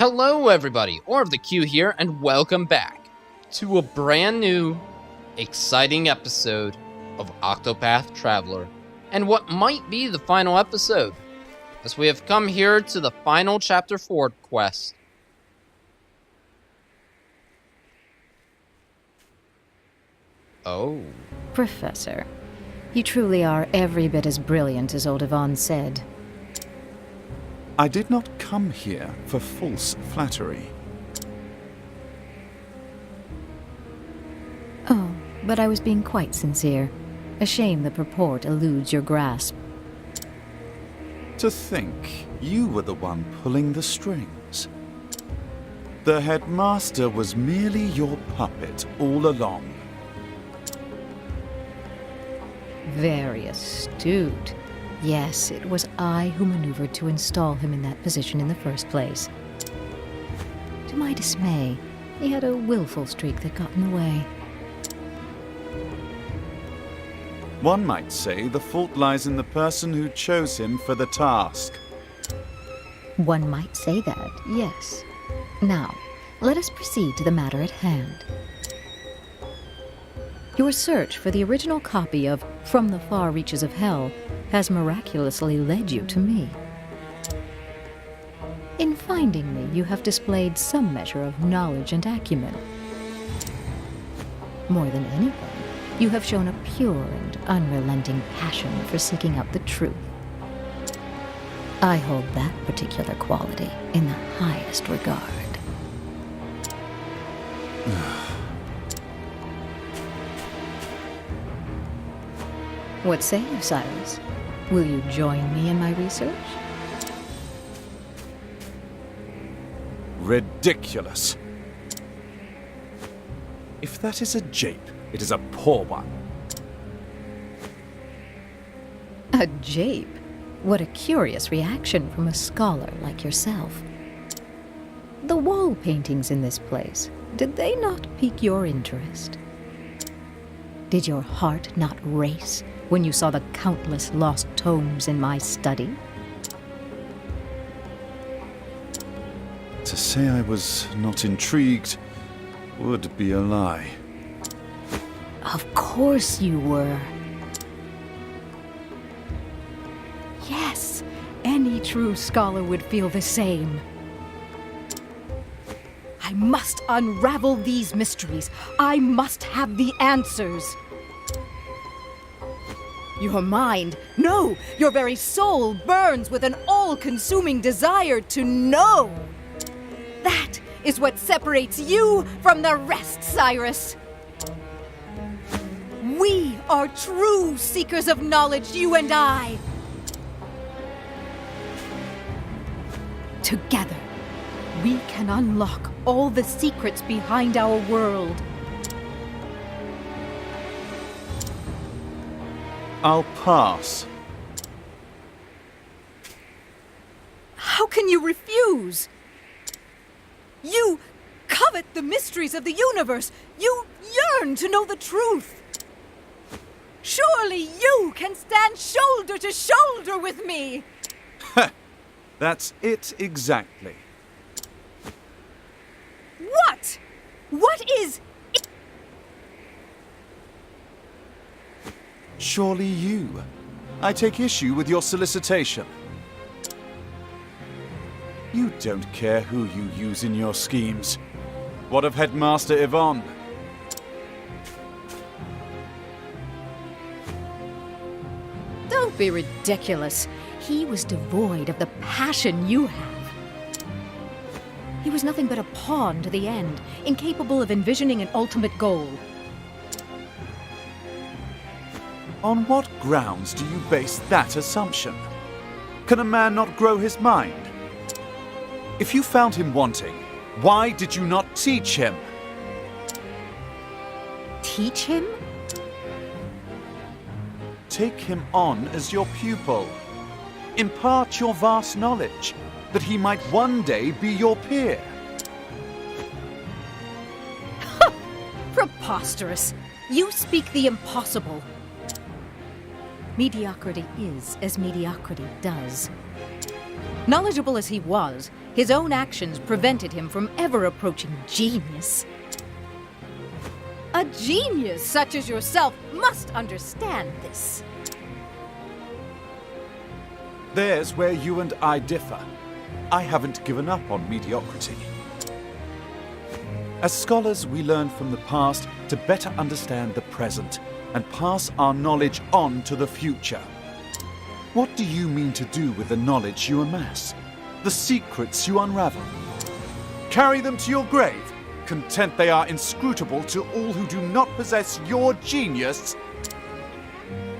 Hello everybody, Orb the Q here, and welcome back to a brand new, exciting episode of Octopath Traveler, and what might be the final episode, as we have come here to the final Chapter 4 quest. Oh. Professor, you truly are every bit as brilliant as old Yvonne said. I did not come here for false flattery. Oh, but I was being quite sincere. A shame the purport eludes your grasp. To think you were the one pulling the strings. The headmaster was merely your puppet all along. Very astute. Yes, it was I who maneuvered to install him in that position in the first place. To my dismay, he had a willful streak that got in the way. One might say the fault lies in the person who chose him for the task. One might say that, yes. Now, let us proceed to the matter at hand. Your search for the original copy of From the Far Reaches of Hell has miraculously led you to me. In finding me, you have displayed some measure of knowledge and acumen. More than anything, you have shown a pure and unrelenting passion for seeking out the truth. I hold that particular quality in the highest regard. What say you, Cyrus? Will you join me in my research? Ridiculous. If that is a jape, it is a poor one. A jape? What a curious reaction from a scholar like yourself. The wall paintings in this place, did they not pique your interest? Did your heart not race when you saw the countless lost tomes in my study? To say I was not intrigued would be a lie. Of course you were. Yes, any true scholar would feel the same. I must unravel these mysteries. I must have the answers. Your mind, no, your very soul burns with an all-consuming desire to know. That is what separates you from the rest, Cyrus. We are true seekers of knowledge, you and I. Together, we can unlock all the secrets behind our world. I'll pass. How can you refuse? You covet the mysteries of the universe. You yearn to know the truth. Surely you can stand shoulder to shoulder with me. That's it exactly. What? What is it? Surely you. I take issue with your solicitation. You don't care who you use in your schemes. What of Headmaster Yvonne? Don't be ridiculous. He was devoid of the passion you have. He was nothing but a pawn to the end, incapable of envisioning an ultimate goal. On what grounds do you base that assumption? Can a man not grow his mind? If you found him wanting, why did you not teach him? Teach him? Take him on as your pupil. Impart your vast knowledge, that he might one day be your peer. Preposterous! You speak the impossible. Mediocrity is as mediocrity does. Knowledgeable as he was, his own actions prevented him from ever approaching genius. A genius such as yourself must understand this. There's where you and I differ. I haven't given up on mediocrity. As scholars, we learn from the past to better understand the present and pass our knowledge on to the future. What do you mean to do with the knowledge you amass? The secrets you unravel? Carry them to your grave, content they are inscrutable to all who do not possess your genius?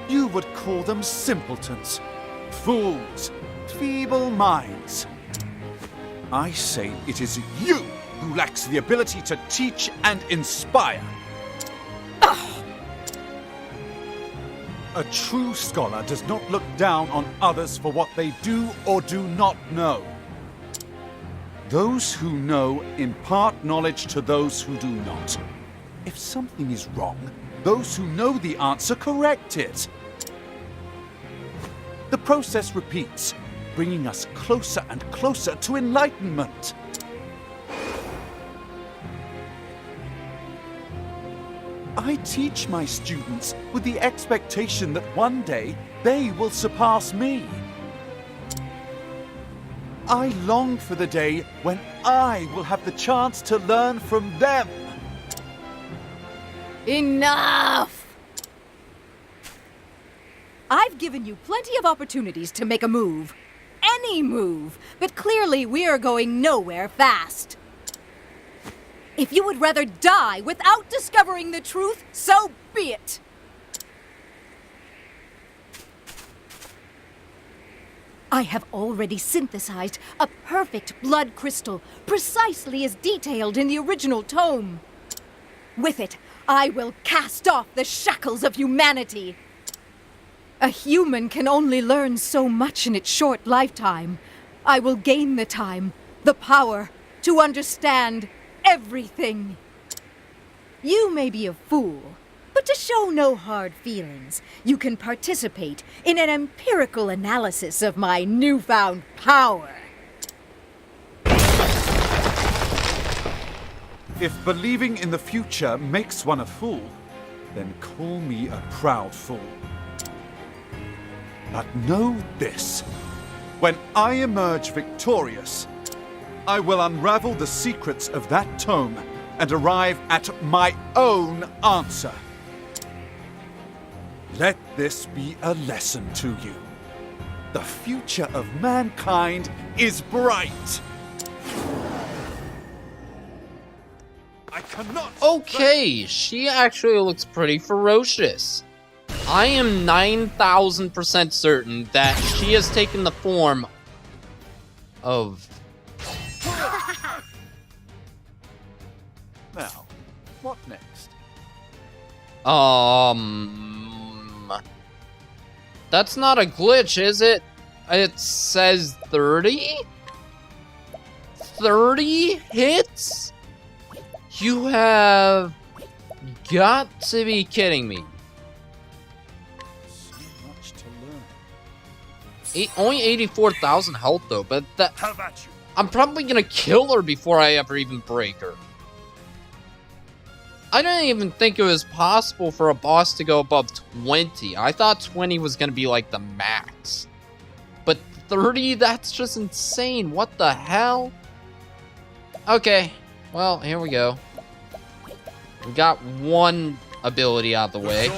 You would call them simpletons, fools, feeble minds. I say it is you who lacks the ability to teach and inspire. A true scholar does not look down on others for what they do or do not know. Those who know impart knowledge to those who do not. If something is wrong, those who know the answer correct it. The process repeats, bringing us closer and closer to enlightenment. I teach my students with the expectation that one day they will surpass me. I long for the day when I will have the chance to learn from them. Enough! I've given you plenty of opportunities to make a move. Any move, but clearly we are going nowhere fast. If you would rather die without discovering the truth, so be it. I have already synthesized a perfect blood crystal, precisely as detailed in the original tome. With it, I will cast off the shackles of humanity. A human can only learn so much in its short lifetime. I will gain the time, the power, to understand everything. You may be a fool, but to show no hard feelings, you can participate in an empirical analysis of my newfound power. If believing in the future makes one a fool, then call me a proud fool. But know this, when I emerge victorious, I will unravel the secrets of that tome and arrive at my own answer. Let this be a lesson to you. The future of mankind is bright. I cannot... Okay, she actually looks pretty ferocious. I am 9,000% certain that she has taken the form of... Now, what next? That's not a glitch, is it? It says 30? 30 hits? You have got to be kidding me. So much to learn. Only 84,000 health though, but that... How about you? I'm probably gonna kill her before I ever even break her. I didn't even think it was possible for a boss to go above 20. I thought 20 was gonna be like the max. But 30, that's just insane. What the hell? Okay, well, here we go. We got one ability out of the way.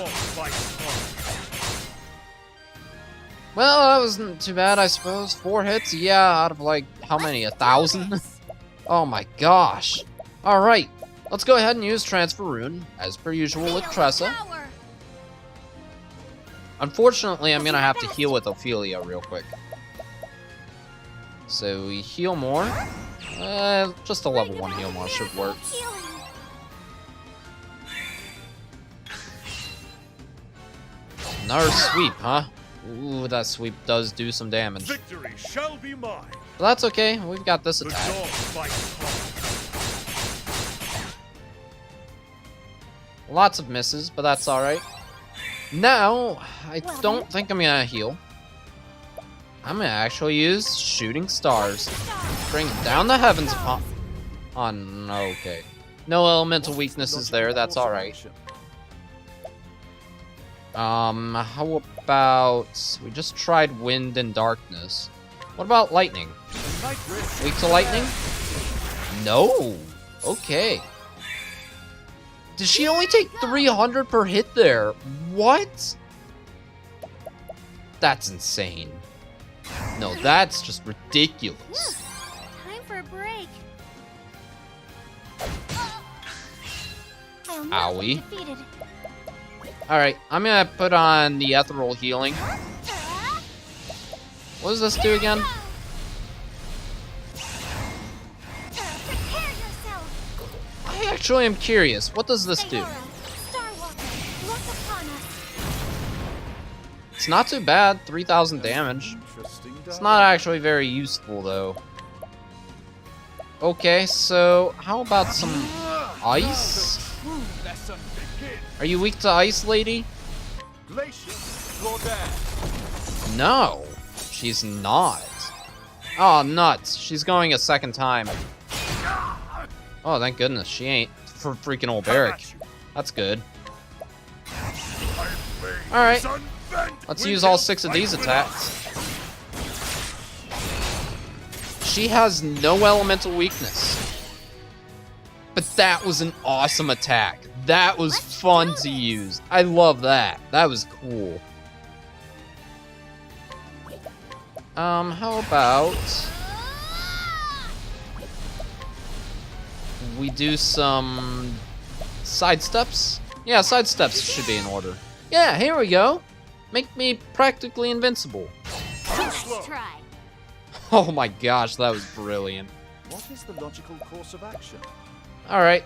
Well, that wasn't too bad, I suppose. 4 hits, yeah, out of like, how many, 1,000? Oh my gosh. Alright, let's go ahead and use Transfer Rune, as per usual with Tressa. Unfortunately, I'm gonna have to heal with Ophelia real quick. So we heal more. Just a level 1 heal more should work. Another sweep, huh? Ooh, that sweep does do some damage. Victory shall be mine. But that's okay, we've got this attack. Lots of misses, but that's alright. Now, I don't think I'm gonna heal. I'm gonna actually use shooting stars. Bring down the heavens upon... Oh, no, okay. No elemental weaknesses there, that's alright. How about... We just tried wind and darkness. What about lightning? Weak to lightning? No! Okay. Did she only take 300 per hit there? What? That's insane. No, that's just ridiculous. Time for a break. Owie. Alright, I'm gonna put on the ethereal healing. What does this do again? I actually am curious. What does this do? It's not too bad. 3,000 damage. It's not actually very useful, though. Okay, so how about some ice? Are you weak to ice, lady? No, she's not. Oh, nuts. She's going a second time. Oh, thank goodness. She ain't for freaking old Barrick. That's good. Alright. Let's use all 6 of these attacks. She has no elemental weakness. But that was an awesome attack. That was fun to use. I love that. That was cool. How about... we do some... side steps? Yeah, side steps should be in order. Yeah, here we go. Make me practically invincible. Let's try. Oh my gosh, that was brilliant. What is the logical course of action? Alright.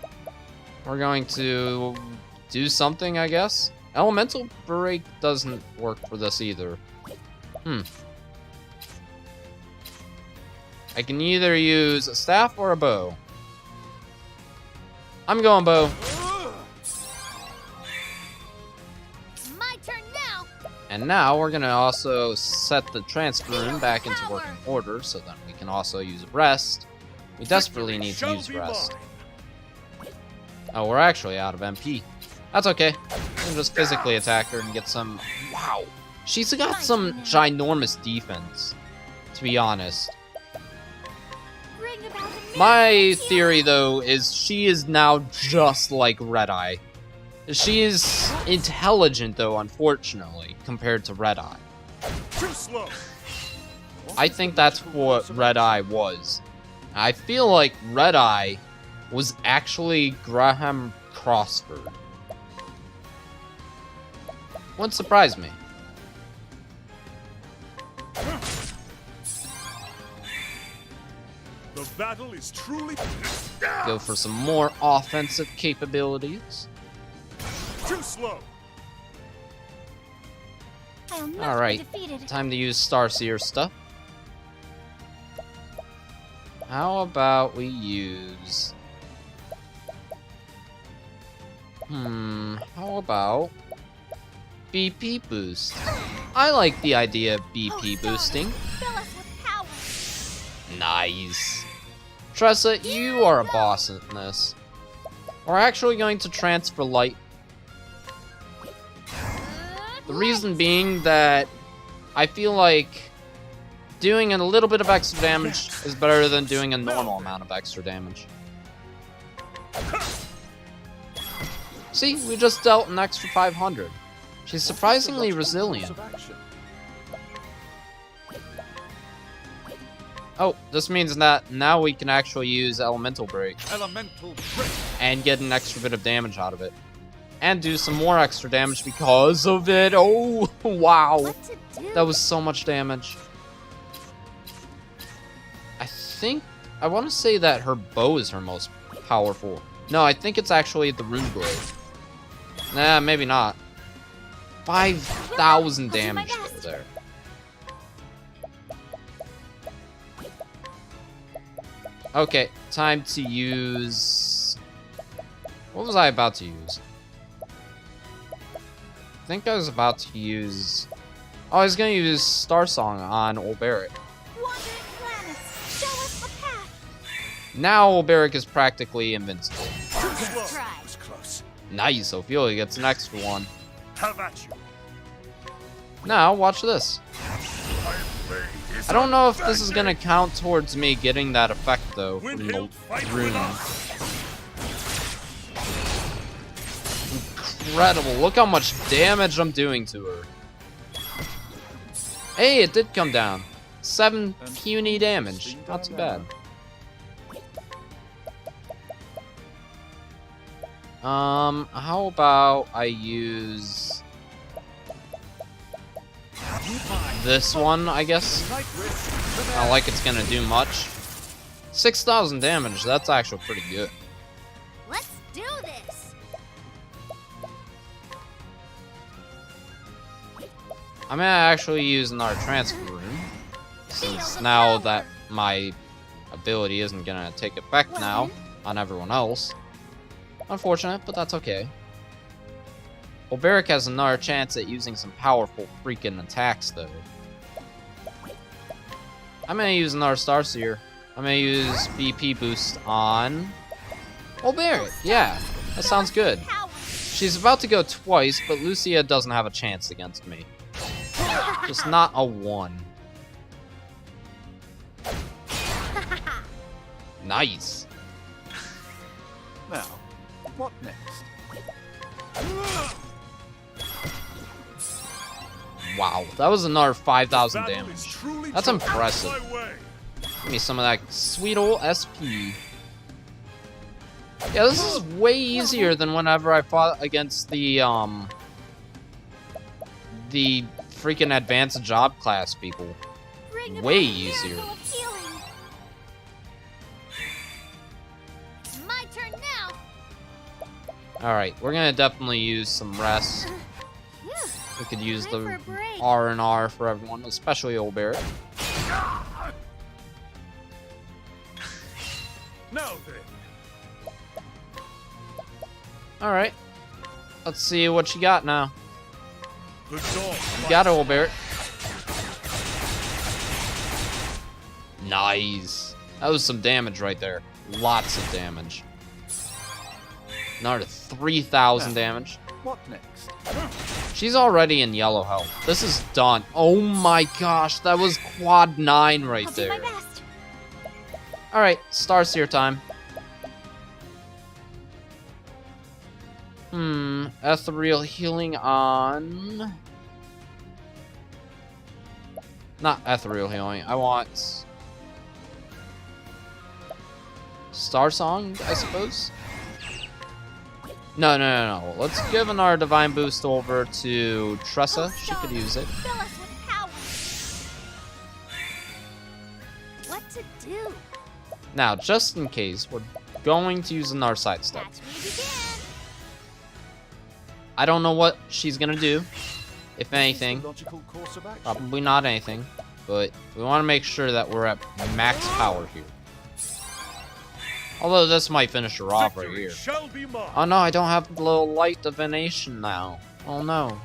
We're going to do something, I guess. Elemental Break doesn't work for this either. I can either use a staff or a bow. I'm going bow. My turn now. And now we're gonna also set the transfer room back into working order so that we can also use rest. We desperately need to use rest. Oh, we're actually out of MP. That's okay. We can just physically attack her and get some... Wow. She's got some ginormous defense, to be honest. My theory, though, is she is now just like Red-Eye. She is intelligent, though, unfortunately, compared to Red-Eye. I think that's what Red-Eye was. I feel like Red-Eye was actually Graham Crossford. Wouldn't surprise me. The battle is truly... Go for some more offensive capabilities. Too slow. Alright, time to use Starseer stuff. How about we use... how about... BP boost? I like the idea of BP boosting. Nice. Tressa, you are a boss in this. We're actually going to transfer light. The reason being that I feel like doing a little bit of extra damage is better than doing a normal amount of extra damage. See, we just dealt an extra 500. She's surprisingly resilient. Oh, this means that now we can actually use Elemental Break. And get an extra bit of damage out of it. And do some more extra damage because of it. Oh, wow. That was so much damage. I want to say that her bow is her most powerful. No, I think it's actually the Rune Glaive. Nah, maybe not. 5,000 damage there. Okay, time to use... What was I about to use? I think I was about to use Oh, he's gonna use Star Song on Olberic. Wandering planets, show us the path. Now Olberic is practically invincible. Too slow. Try. That was close. Nice, Ophelia gets an extra one. Have at you. Now, watch this. My blade is I don't know if this is gonna count towards me getting that effect, though, from the Windhild, fight with rune. us. Incredible. Look how much damage I'm doing to her. Hey, it did come down. 7 puny damage. Not too bad. How about I use this one, I guess? Not like it's gonna do much. 6,000 damage, that's actually pretty good. Let's do this. I'm gonna actually use another transfer rune, since now that my ability isn't gonna take effect now on everyone else. Unfortunate, but that's okay. Olberic has another chance at using some powerful freaking attacks, though. I'm gonna use another Starseer. I'm gonna use BP boost on Olberic. Yeah, that sounds good. Power. She's about to go twice, but Lucia doesn't have a chance against me. Just not a 1. Nice. Now, what next? Wow, that was another 5,000 Battle is damage. truly That's chosen impressive. my way. Give me some of that sweet old SP. Yeah, this is way easier than whenever I fought against the freaking advanced job class people. Bring Way about a easier. miracle of healing. My turn now. Alright, we're gonna definitely use some rest. Phew. We could use Time for the a break. R&R for everyone, especially Olberic. Now then. Alright. Let's see what you got now. The dawn. You got it, Olberic. Nice. That was some damage right there. Lots of damage. Another 3,000 damage. What next? She's already in yellow health. This is done. Oh my gosh, that was quad 9 right I'll do my there. best. Alright, Starseer time. Ethereal healing on... Not ethereal healing, I want... Star Song, I suppose? No. Let's give our divine boost over to Tressa. She could use it. Fill us with power. What to do? Now, just in case, we're going to use another side step. Catch me begin. I don't know what she's gonna do, if anything. Logical course of action. Probably not anything, but we want to make sure that we're at max power here. Although this might finish her off right Victory here. shall be mine. Oh no, I don't have the little light divination now. Oh no.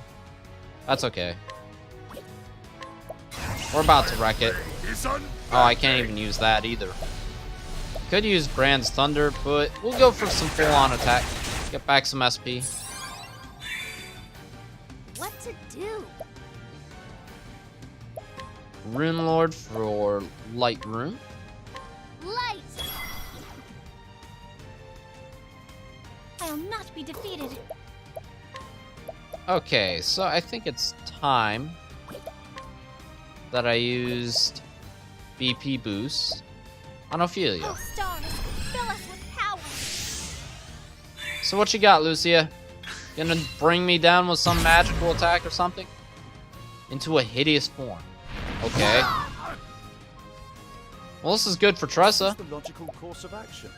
That's okay. We're about to wreck it. Is Oh, I can't even use that either. Could use Brand's Thunder, but we'll go for some full-on attack. Get back some SP. What to do? Rune Lord for Light Rune. Light. I'll not be defeated. Okay, so I think it's time that I used BP boost on Ophelia. Oh, stars, fill us with power. So what you got, Lucia? Gonna bring me down with some magical attack or something? Into a hideous form. Okay. Well, this is good for Tressa. The logical course of action.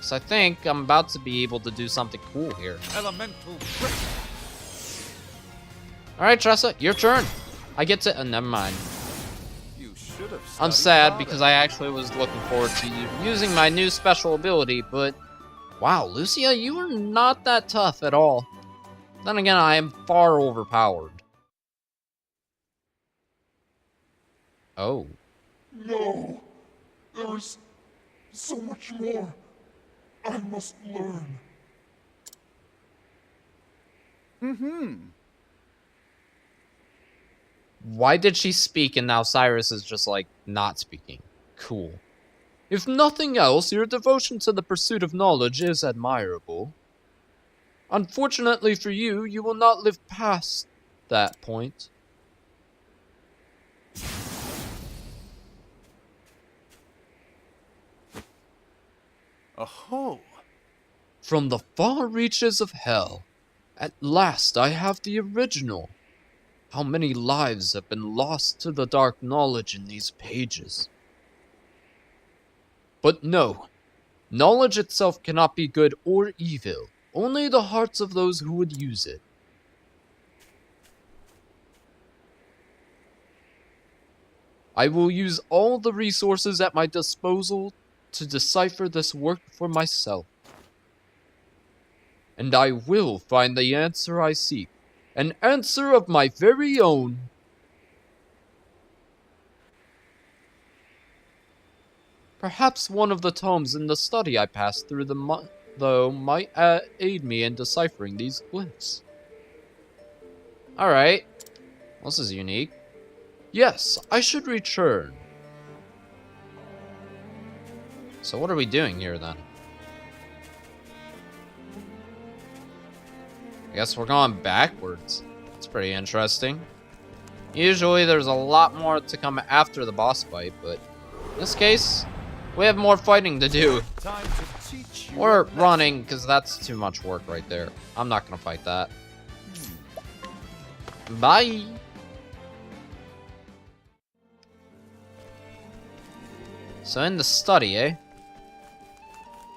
So I think I'm about to be able to do something cool here. Elemental grip. Alright, Tressa, your turn. I get to... never mind. You should have. I'm studied sad harder. because I actually was looking forward to using my new special ability, but... Wow, Lucia, you are not that tough at all. Then again, I am far overpowered. Oh. No! There is so much more I must learn. Why did she speak and now Cyrus is just like not speaking? Cool. If nothing else, your devotion to the pursuit of knowledge is admirable. Unfortunately for you, you will not live past that point. Oh, From the far reaches of hell, at last I have the original. How many lives have been lost to the dark knowledge in these pages? But no, knowledge itself cannot be good or evil, only the hearts of those who would use it. I will use all the resources at my disposal to decipher this work for myself. And I will find the answer I seek, an answer of my very own. Perhaps one of the tomes in the study I passed through though might aid me in deciphering these glyphs. Alright, this is unique. Yes, I should return. So what are we doing here then? I guess we're going backwards. That's pretty interesting. Usually there's a lot more to come after the boss fight, but in this case, we have more fighting to do. time to teach you. Or running, because that's too much work right there. I'm not going to fight that. Bye! So in the study, eh?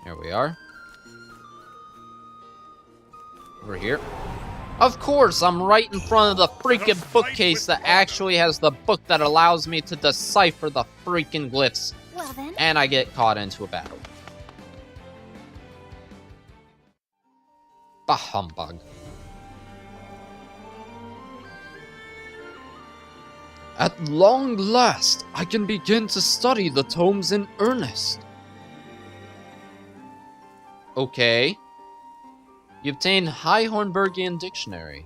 Here we are. Over here. Of course, I'm right in front of the freaking bookcase that actually has the book that allows me to decipher the freaking glyphs. Well then, And I get caught into a battle. Bah humbug. At long last, I can begin to study the tomes in earnest. Okay. You obtain High Hornbergian Dictionary.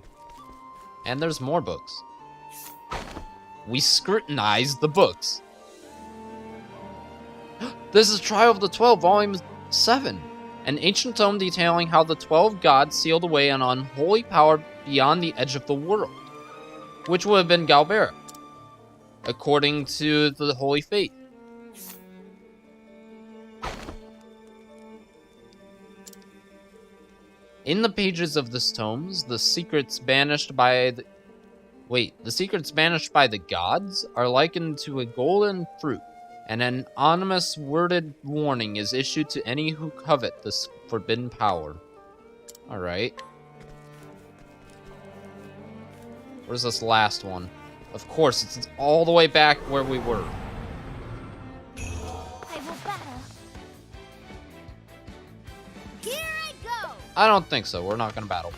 And there's more books. We scrutinize the books. This is Trial of the 12, Volume 7. An ancient tome detailing how the 12 gods sealed away an unholy power beyond the edge of the world. Which would have been Galbera, according to the Holy Faith. In the pages of this tome, the secrets banished by the gods are likened to a golden fruit, and an anonymous worded warning is issued to any who covet this forbidden power. Alright. Where's this last one? Of course, it's all the way back where we were. I will battle. Here I go! I don't think so. We're not gonna battle.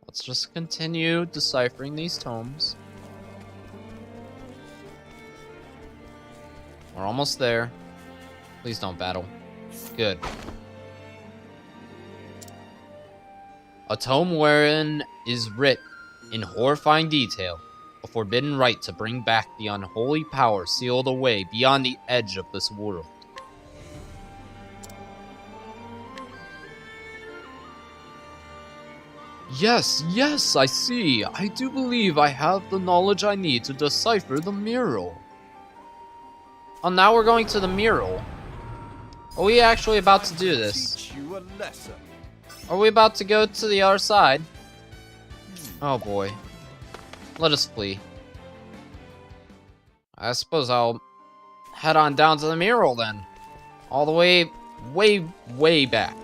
Let's just continue deciphering these tomes. We're almost there. Please don't battle. Good. A tome wherein is writ, in horrifying detail, a forbidden right to bring back the unholy power sealed away beyond the edge of this world. Yes, yes, I see. I do believe I have the knowledge I need to decipher the mural. Oh, now we're going to the mural. Are we actually about to do this? Teach you a lesson. Are we about to go to the other side? Oh boy. Let us flee. I suppose I'll head on down to the mural then. All the way, way back.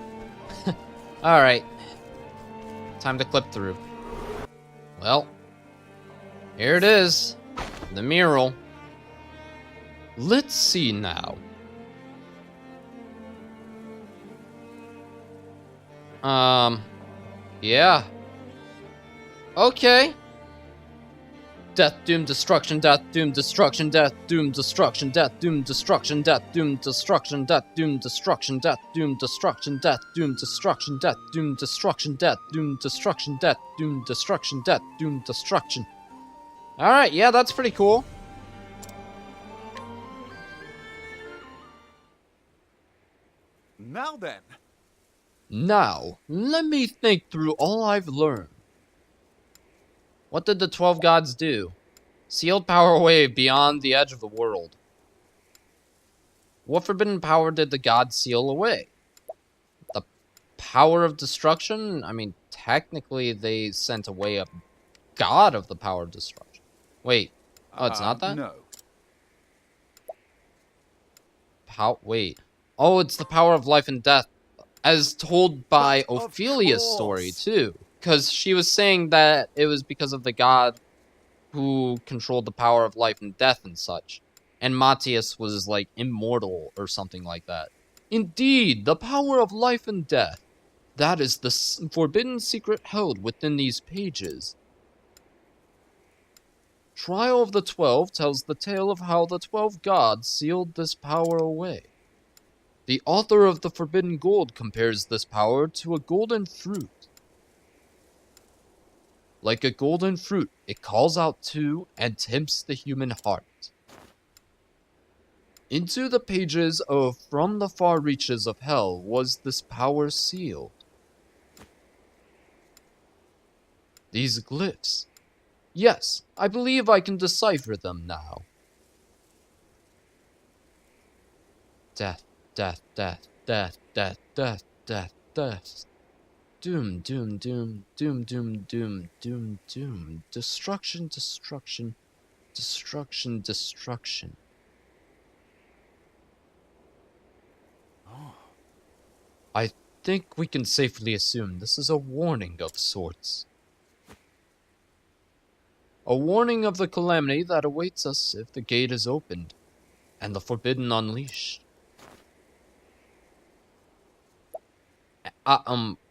Alright. Time to clip through. Well, here it is. The mural. Let's see now. Yeah. Okay. Death, doom, destruction, death, doom, destruction, death, doom, destruction, death, doom, destruction, death, doom, destruction, death, doom, destruction, death, doom, destruction, death, doom, destruction, death, doom, destruction, death, doom, destruction, death, doom, destruction, death, doom, destruction. Alright, yeah, that's pretty cool. Now then. Now, let me think through all I've learned. What did the 12 gods do? Sealed power away beyond the edge of the world. What forbidden power did the gods seal away? The power of destruction? I mean, technically they sent away a god of the power of destruction. Wait. Oh, it's not that? No. Wait. Oh, it's the power of life and death. As told by But of Ophelia's story, course. too. Because she was saying that it was because of the god who controlled the power of life and death and such. And Matthias was, like, immortal or something like that. Indeed, the power of life and death. That is the forbidden secret held within these pages. Trial of the 12 tells the tale of how the 12 gods sealed this power away. The author of the Forbidden Gold compares this power to a golden fruit. Like a golden fruit, it calls out to and tempts the human heart. Into the pages of From the Far Reaches of Hell was this power sealed. These glyphs. Yes, I believe I can decipher them now. Death, death, death, death, death, death, death, death. Doom, doom, doom, doom, doom, doom, doom, doom. Destruction, destruction, destruction, destruction. I think we can safely assume this is a warning of sorts. A warning of the calamity that awaits us if the gate is opened, and the forbidden unleashed.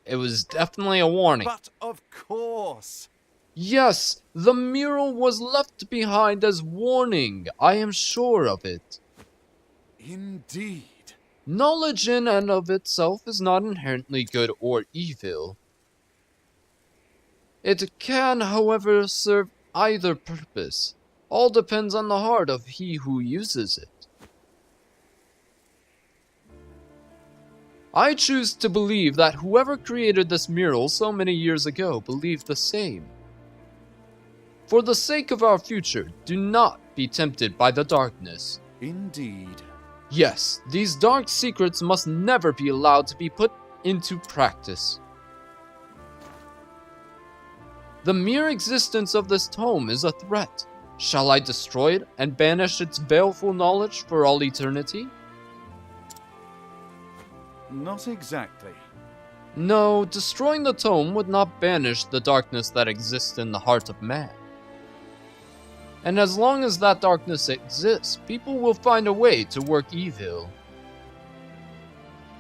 It was definitely a warning. But of course. Yes, the mural was left behind as warning. I am sure of it. Indeed. Knowledge in and of itself is not inherently good or evil. It can, however, serve either purpose. All depends on the heart of he who uses it. I choose to believe that whoever created this mural so many years ago believed the same. For the sake of our future, do not be tempted by the darkness. Indeed. Yes, these dark secrets must never be allowed to be put into practice. The mere existence of this tome is a threat. Shall I destroy it and banish its baleful knowledge for all eternity? Not exactly. No, destroying the tome would not banish the darkness that exists in the heart of man. And as long as that darkness exists, people will find a way to work evil.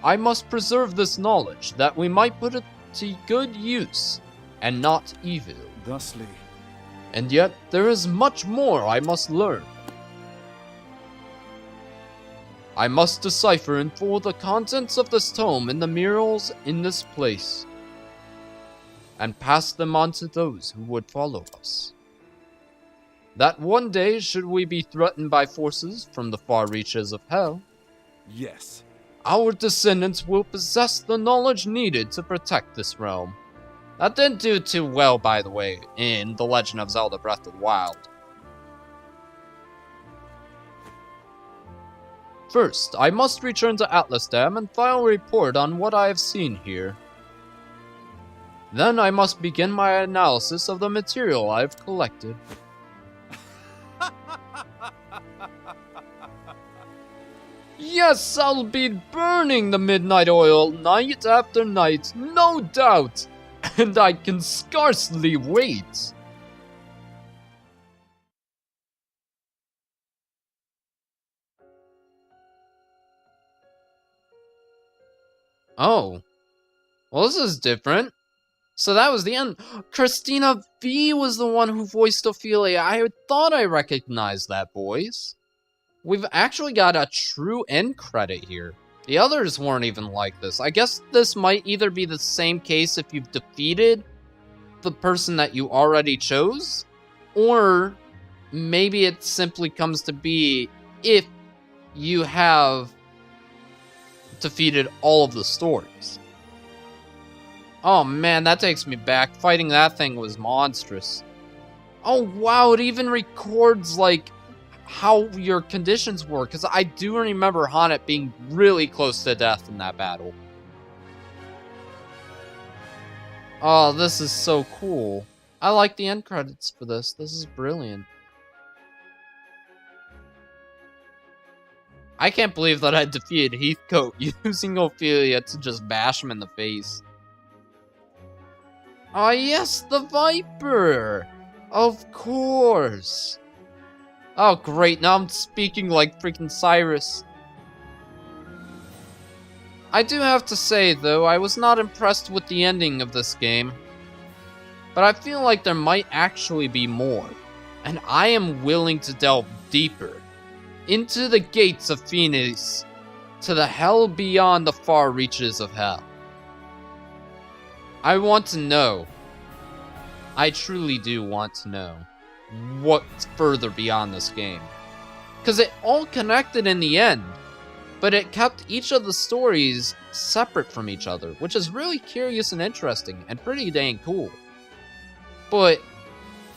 I must preserve this knowledge that we might put it to good use and not evil. Thusly. And yet, there is much more I must learn. I must decipher in full the contents of this tome and the murals in this place, and pass them on to those who would follow us. That one day, should we be threatened by forces from the far reaches of hell, Yes. our descendants will possess the knowledge needed to protect this realm. That didn't do too well, by the way, in The Legend of Zelda Breath of the Wild. First, I must return to Atlas Dam and file a report on what I have seen here. Then I must begin my analysis of the material I have collected. Yes, I'll be burning the midnight oil night after night, no doubt, and I can scarcely wait. Oh. Well, this is different. So that was the end. Christina V was the one who voiced Ophelia. I thought I recognized that voice. We've actually got a true end credit here. The others weren't even like this. I guess this might either be the same case if you've defeated the person that you already chose, or maybe it simply comes to be if you have defeated all of the stories. Oh man, that takes me back. Fighting that thing was monstrous. Oh wow, it even records like how your conditions were, because I do remember Hanet being really close to death in that battle. Oh, this is so cool. I like the end credits for this. This is brilliant. I can't believe that I defeated Heathcote using Ophelia to just bash him in the face. Ah, yes, the Viper! Of course! Oh, great, now I'm speaking like freaking Cyrus. I do have to say, though, I was not impressed with the ending of this game. But I feel like there might actually be more. And I am willing to delve deeper into the gates of Phoenix, to the hell beyond the far reaches of hell. I want to know. I truly do want to know what's further beyond this game. Because it all connected in the end, but it kept each of the stories separate from each other, which is really curious and interesting, and pretty dang cool. But,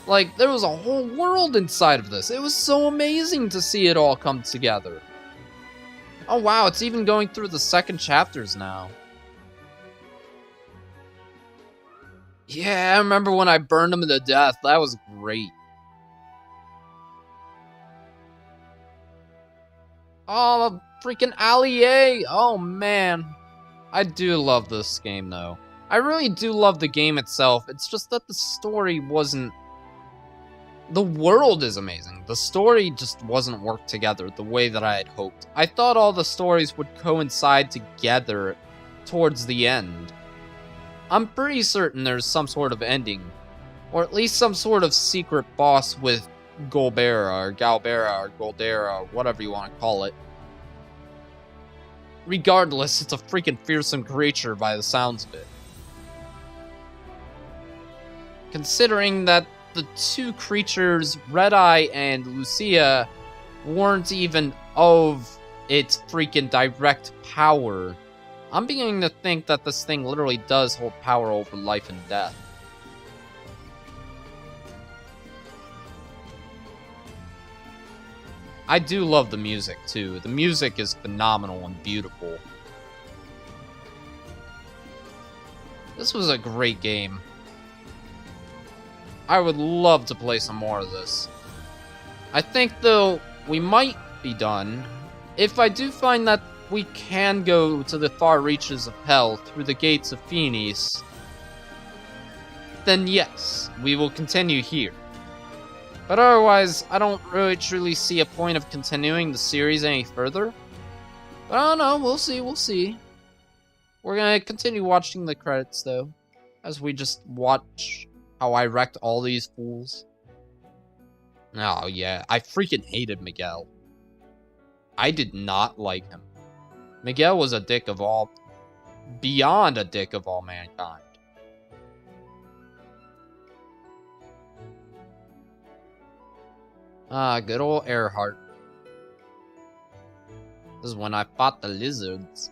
like, there was a whole world inside of this. It was so amazing to see it all come together. Oh wow, it's even going through the second chapters now. Yeah, I remember when I burned him to death. That was great. Oh, freaking Allier! Oh man. I do love this game though. I really do love the game itself. It's just that the story wasn't... The world is amazing. The story just wasn't worked together the way that I had hoped. I thought all the stories would coincide together towards the end. I'm pretty certain there's some sort of ending, or at least some sort of secret boss with Golbera, or Galbera, or Goldera, or whatever you want to call it. Regardless, it's a freaking fearsome creature by the sounds of it. Considering that the two creatures, Red-Eye and Lucia, weren't even of its freaking direct power, I'm beginning to think that this thing literally does hold power over life and death. I do love the music, too. The music is phenomenal and beautiful. This was a great game. I would love to play some more of this. I think, though, we might be done if I do find that we can go to the far reaches of hell through the gates of Phoenix. Then yes, we will continue here. But otherwise, I don't really truly see a point of continuing the series any further. But I don't know, we'll see. We're gonna continue watching the credits, though, as we just watch how I wrecked all these fools. Oh yeah, I freaking hated Miguel. I did not like him. Miguel was a dick of all... beyond a dick of all mankind. Ah, good old Earhart. This is when I fought the lizards.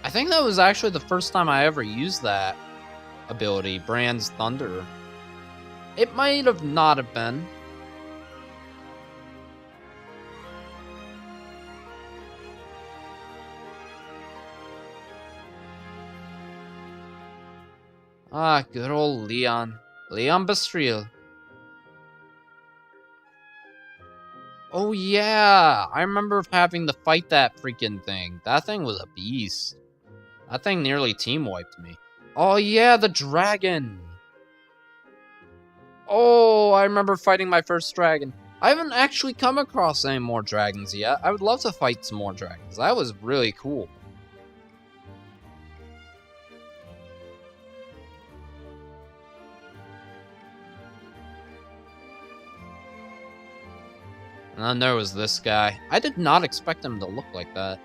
I think that was actually the first time I ever used that ability, Brand's Thunder. It might have not have been. Ah, good old Leon. Leon Bastril. Oh yeah, I remember having to fight that freaking thing. That thing was a beast. That thing nearly team wiped me. Oh yeah, the dragon. Oh, I remember fighting my first dragon. I haven't actually come across any more dragons yet. I would love to fight some more dragons. That was really cool. And then there was this guy. I did not expect him to look like that.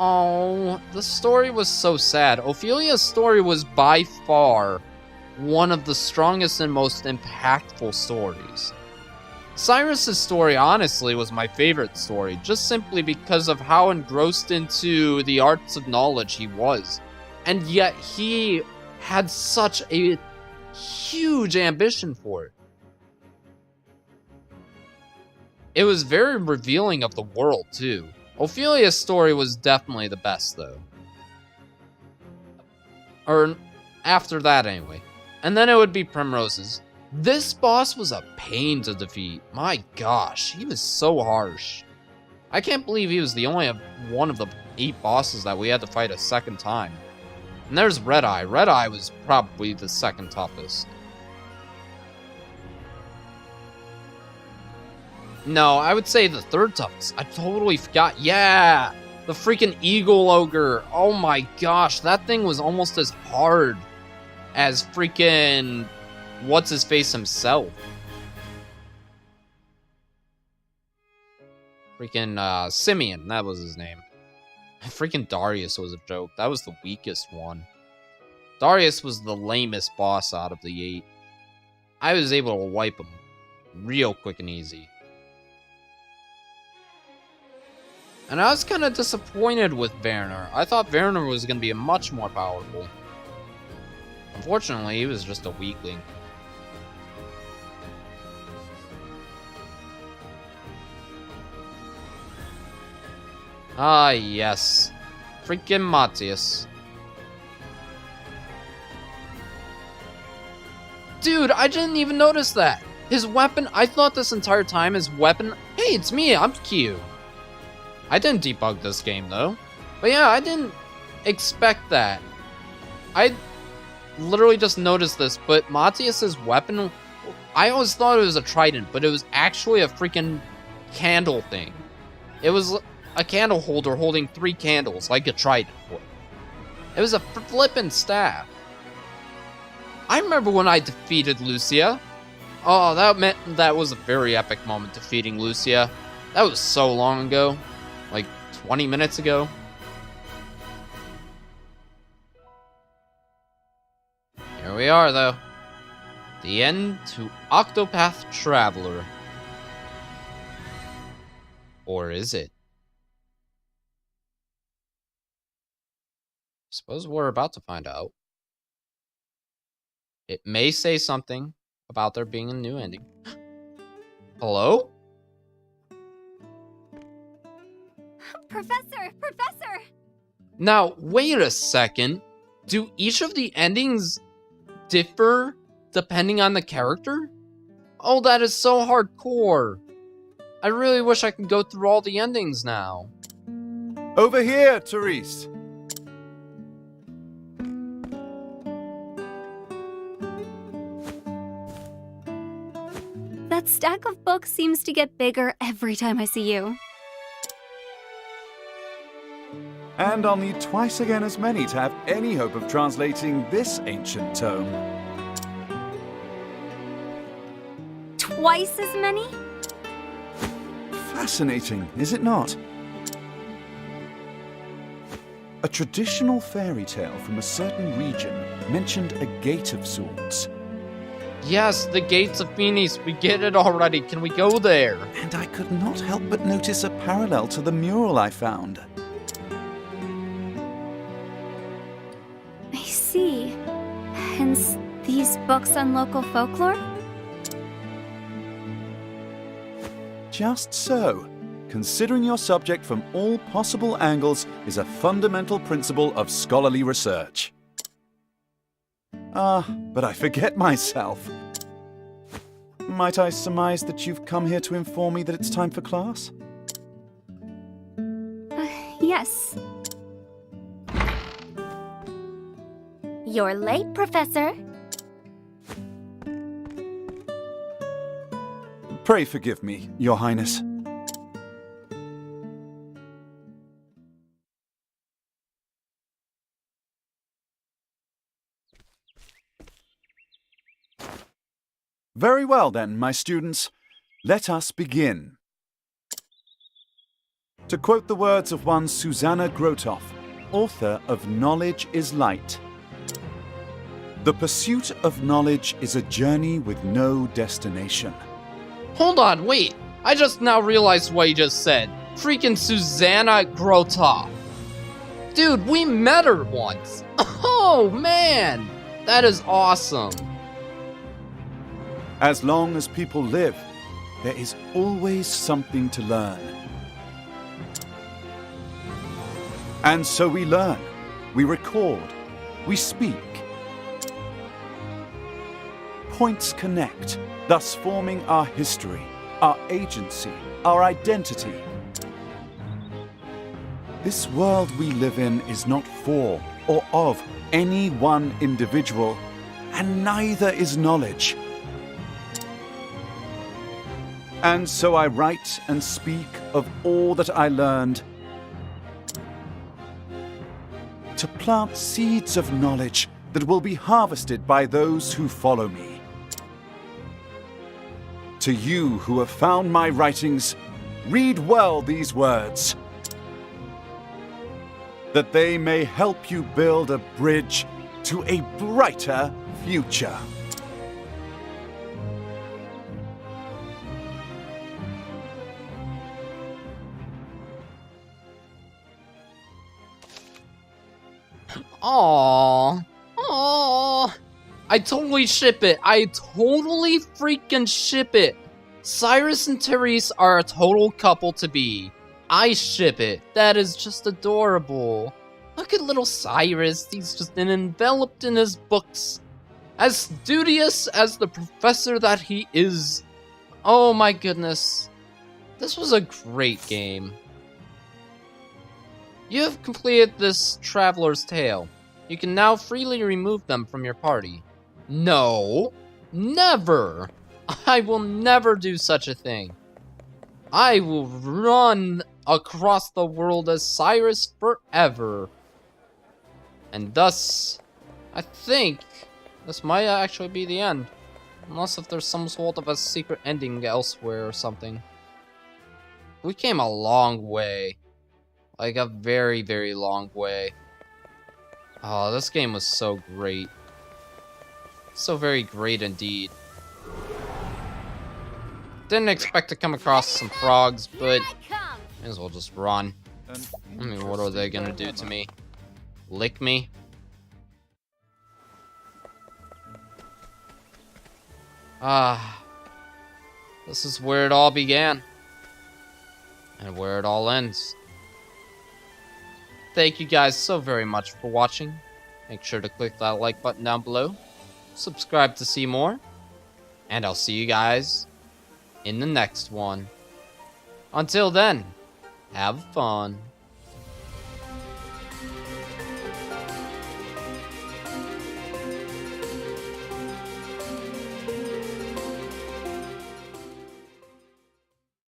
Oh, the story was so sad. Ophelia's story was by far one of the strongest and most impactful stories. Cyrus's story, honestly, was my favorite story, just simply because of how engrossed into the arts of knowledge he was. And yet he had such a huge ambition for it. It was very revealing of the world, too. Ophelia's story was definitely the best, though. Or, after that, anyway. And then it would be Primrose's. This boss was a pain to defeat. My gosh, he was so harsh. I can't believe he was the only one of the 8 bosses that we had to fight a second time. And there's Red Eye. Red Eye was probably the second toughest. No, I would say the third toughest. I totally forgot. Yeah! The freaking Eagle Ogre. Oh my gosh, that thing was almost as hard as freaking what's-his-face himself. Freaking Simeon, that was his name. Freaking Darius was a joke. That was the weakest one. Darius was the lamest boss out of the 8. I was able to wipe him real quick and easy. And I was kind of disappointed with Werner. I thought Werner was going to be much more powerful. Unfortunately, he was just a weakling. Ah, yes. Freaking Matthias. Dude, I didn't even notice that. His weapon, I thought this entire time his weapon... Hey, it's me, I'm Q. I didn't debug this game, though. But yeah, I didn't expect that. I literally just noticed this, but Matthias's weapon... I always thought it was a trident, but it was actually a freaking candle thing. It was a candle holder holding 3 candles, like a trident would. It was a flippin' staff. I remember when I defeated Lucia. Oh, that was a very epic moment, defeating Lucia. That was so long ago. Like 20 minutes ago. Here we are, though. The end to Octopath Traveler. Or is it? Suppose we're about to find out. It may say something about there being a new ending. Hello? Professor! Professor! Now, wait a second. Do each of the endings differ depending on the character? Oh, that is so hardcore. I really wish I could go through all the endings now. Over here, Therese. That stack of books seems to get bigger every time I see you. And I'll need twice again as many to have any hope of translating this ancient tome. Twice as many? Fascinating, is it not? A traditional fairy tale from a certain region mentioned a gate of sorts. Yes, the Gates of Phoenix. We get it already. Can we go there? And I could not help but notice a parallel to the mural I found. I see. Hence, these books on local folklore? Just so. Considering your subject from all possible angles is a fundamental principle of scholarly research. But I forget myself. Might I surmise that you've come here to inform me that it's time for class? Yes. You're late, Professor. Pray forgive me, Your Highness. Very well then, my students. Let us begin. To quote the words of one Susanna Grotoff, author of Knowledge is Light. The pursuit of knowledge is a journey with no destination. Hold on, wait. I just now realized what you just said. Freaking Susanna Grotoff. Dude, we met her once. Oh, man. That is awesome. As long as people live, there is always something to learn. And so we learn, we record, we speak. Points connect, thus forming our history, our agency, our identity. This world we live in is not for or of any one individual, and neither is knowledge. And so I write and speak of all that I learned, to plant seeds of knowledge that will be harvested by those who follow me. To you who have found my writings, read well these words, that they may help you build a bridge to a brighter future. Aww. Aww. I totally ship it. I totally freaking ship it. Cyrus and Therese are a total couple to be. I ship it. That is just adorable. Look at little Cyrus. He's just enveloped in his books. As studious as the professor that he is. Oh my goodness. This was a great game. You have completed this Traveler's Tale. You can now freely remove them from your party. No, never. I will never do such a thing. I will run across the world as Cyrus forever. And thus, I think this might actually be the end. Unless if there's some sort of a secret ending elsewhere or something. We came a long way. Like a very, very long way. Oh, this game was so great. So very great indeed. Didn't expect to come across some frogs, but may as well just run. I mean, what are they gonna do to me? Lick me? Ah. This is where it all began. And where it all ends. Thank you guys so very much for watching. Make sure to click that like button down below. Subscribe to see more. And I'll see you guys in the next one. Until then, have fun.